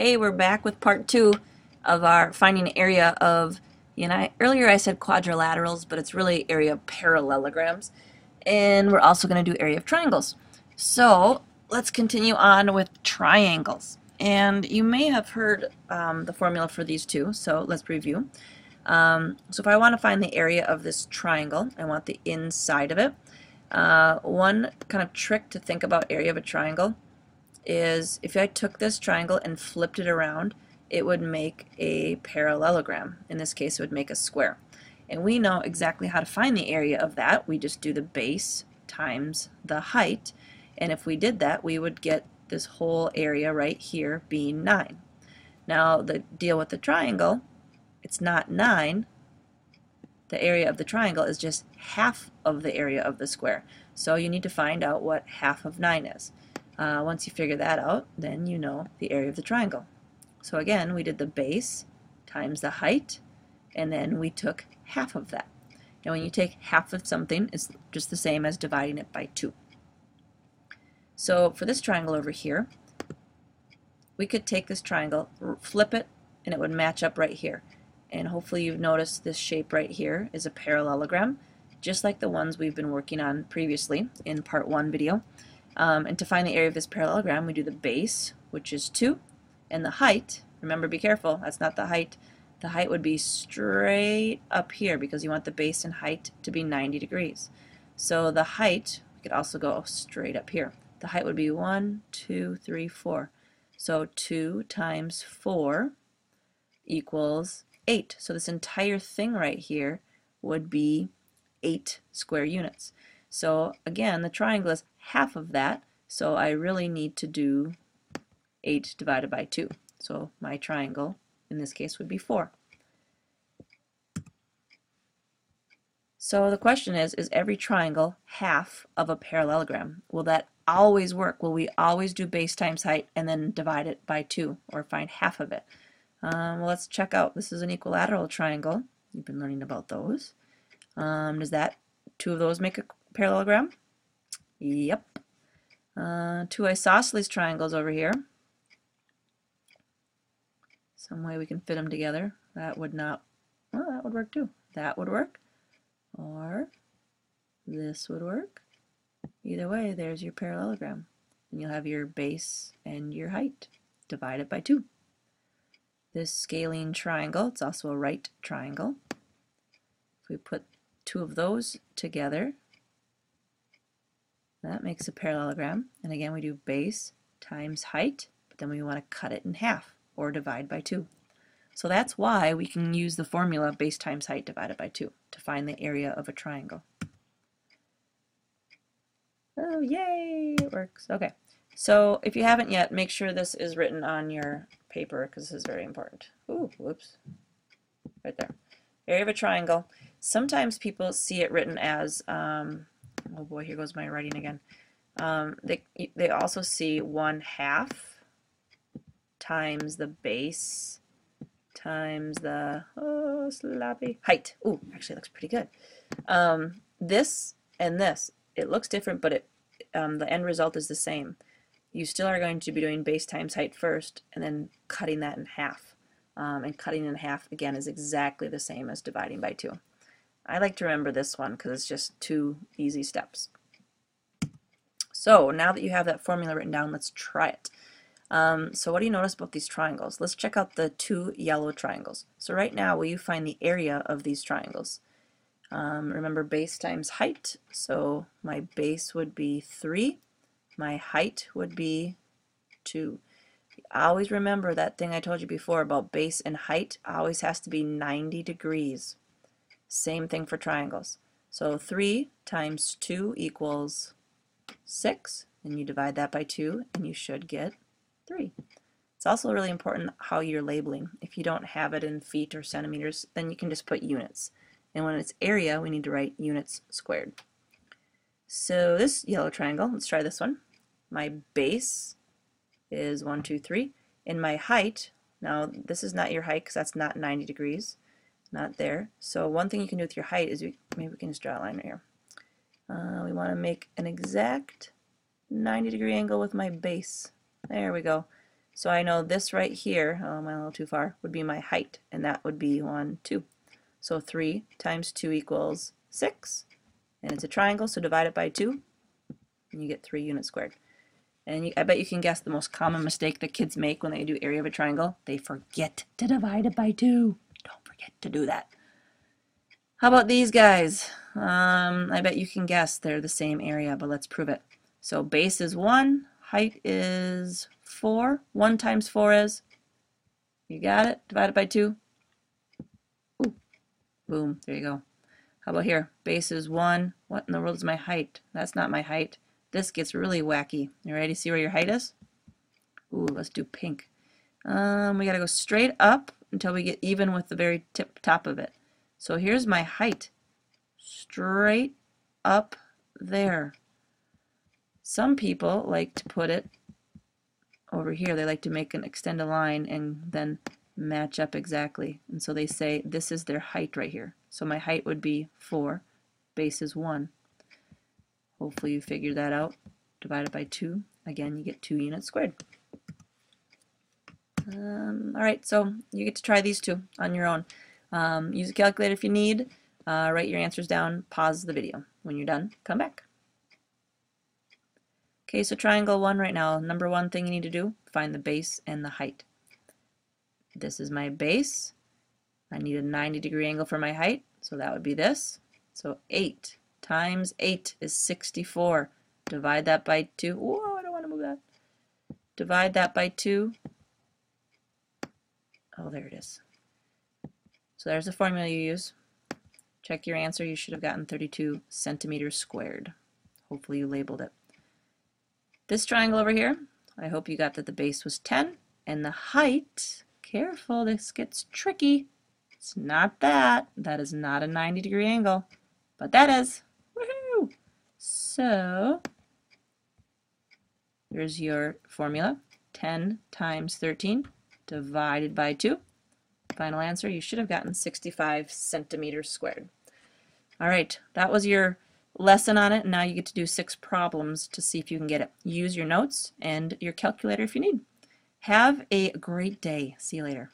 Hey, we're back with part 2 of our finding area of, earlier I said quadrilaterals, but it's really area of parallelograms. And we're also going to do area of triangles. So let's continue on with triangles. And you may have heard the formula for these two, so let's review. So if I want to find the area of this triangle, I want the inside of it. One kind of trick to think about area of a triangle is if I took this triangle and flipped it around, it would make a parallelogram. In this case, it would make a square. And we know exactly how to find the area of that. We just do the base times the height. And if we did that, we would get this whole area right here being 9. Now, the deal with the triangle, it's not 9. The area of the triangle is just half of the area of the square. So you need to find out what half of 9 is. Once you figure that out, then you know the area of the triangle. So again, we did the base times the height, and then we took half of that. And when you take half of something, it's just the same as dividing it by 2. So for this triangle over here, we could take this triangle, flip it, and it would match up right here. And hopefully you've noticed this shape right here is a parallelogram, just like the ones we've been working on previously in part 1 video. And to find the area of this parallelogram, we do the base, which is 2, and the height, remember, be careful, that's not the height. The height would be straight up here because you want the base and height to be 90 degrees. So the height, we could also go straight up here. The height would be 1, 2, 3, 4. So 2 times 4 equals 8. So this entire thing right here would be 8 square units. So again, the triangle is half of that, so I really need to do 8 divided by 2. So my triangle in this case would be 4. So the question is every triangle half of a parallelogram? Will that always work? Will we always do base times height and then divide it by 2 or find half of it? Well, let's check out. This is an equilateral triangle. You've been learning about those. Does that 2 of those make a parallelogram? Yep. 2 isosceles triangles over here. Some way we can fit them together. That would not, well, that would work too. That would work. Or this would work. Either way, there's your parallelogram. And you'll have your base and your height divided by 2. This scalene triangle, it's also a right triangle. If we put 2 of those together, that makes a parallelogram. And again, we do base times height, but then we want to cut it in half or divide by 2. So that's why we can use the formula base times height divided by 2 to find the area of a triangle. Oh, yay, it works. Okay, so if you haven't yet, make sure this is written on your paper because this is very important. Ooh, whoops, right there. Area of a triangle. Sometimes people see it written as, oh boy, here goes my writing again. They also see 1/2 times the base times the, oh, sloppy, height. Ooh, actually looks pretty good. This and this, it looks different, but the end result is the same. You still are going to be doing base times height first and then cutting that in half. And cutting in half, again, is exactly the same as dividing by 2. I like to remember this one because it's just 2 easy steps. So now that you have that formula written down, let's try it. So what do you notice about these triangles? Let's check out the 2 yellow triangles. So right now, will you find the area of these triangles? Remember base times height. So my base would be 3. My height would be 2. Always remember that thing I told you before about base and height always has to be 90 degrees. Same thing for triangles. So 3 times 2 equals 6, and you divide that by 2, and you should get 3. It's also really important how you're labeling. If you don't have it in feet or centimeters, then you can just put units. And when it's area, we need to write units squared. So this yellow triangle, let's try this one. My base is 1, 2, 3. And my height, now this is not your height because that's not 90 degrees. Not there. So one thing you can do with your height is maybe we can just draw a line right here. We want to make an exact 90-degree angle with my base. There we go. So I know this right here, oh, am I a little too far, would be my height, and that would be 1, 2. So 3 times 2 equals 6, and it's a triangle, so divide it by 2, and you get 3 units squared. And I bet you can guess the most common mistake that kids make when they do area of a triangle. They forget to divide it by 2. Don't forget to do that. How about these guys? I bet you can guess they're the same area, but let's prove it. So base is 1, height is 4. 1 times 4 is? You got it? Divided by 2. Ooh. Boom. There you go. How about here? Base is 1. What in the world is my height? That's not my height. This gets really wacky. You ready to see where your height is? Ooh, let's do pink. We got to go straight up until we get even with the very top of it. So here's my height. Straight up there. Some people like to put it over here. They like to extend a line and then match up exactly. And so they say this is their height right here. So my height would be 4. Base is 1. Hopefully you figured that out. Divide it by 2. Again, you get 2 units squared. Alright, so you get to try these two on your own. Use a calculator if you need. Write your answers down. Pause the video. When you're done, come back. Okay, so triangle 1 right now. Number 1 thing you need to do, find the base and the height. This is my base. I need a 90-degree angle for my height, so that would be this. So 8 times 8 is 64. Divide that by 2. Whoa, I don't want to move that. Divide that by 2. Oh, there it is. So there's the formula you use. Check your answer. You should have gotten 32 centimeters squared. Hopefully you labeled it. This triangle over here, I hope you got that the base was 10 and the height, careful, this gets tricky. It's not that. That is not a 90-degree angle, but that is. Woohoo! So here's your formula. 10 times 13 divided by 2. Final answer, you should have gotten 65 centimeters squared. All right, that was your lesson on it, and now you get to do 6 problems to see if you can get it. Use your notes and your calculator if you need. Have a great day. See you later.